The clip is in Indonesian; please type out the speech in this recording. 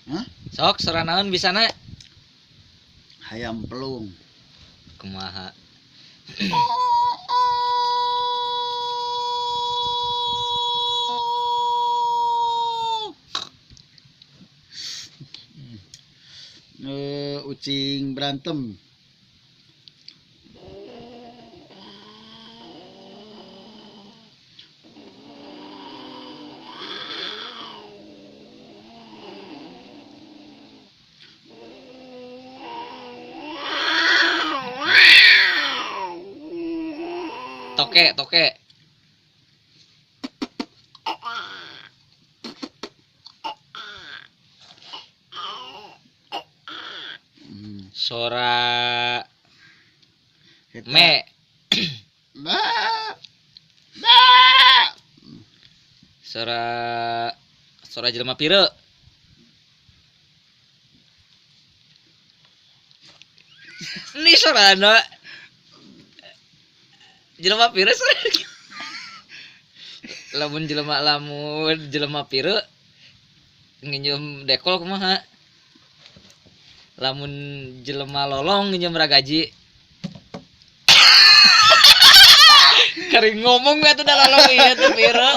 Hah? Sok sora naon bisana? Hayam pelung. Kumaha? Ucing berantem. Toke. Sora Eta. me. Bah. Bah. Sora jelema pire. Ini sorana jelema pire sora. Lamun jelema pire nginjem dekol kumaha? Lamun jelema lolong nginjem ragaji. Kering ngomong atuh da lolong ieu teh pire.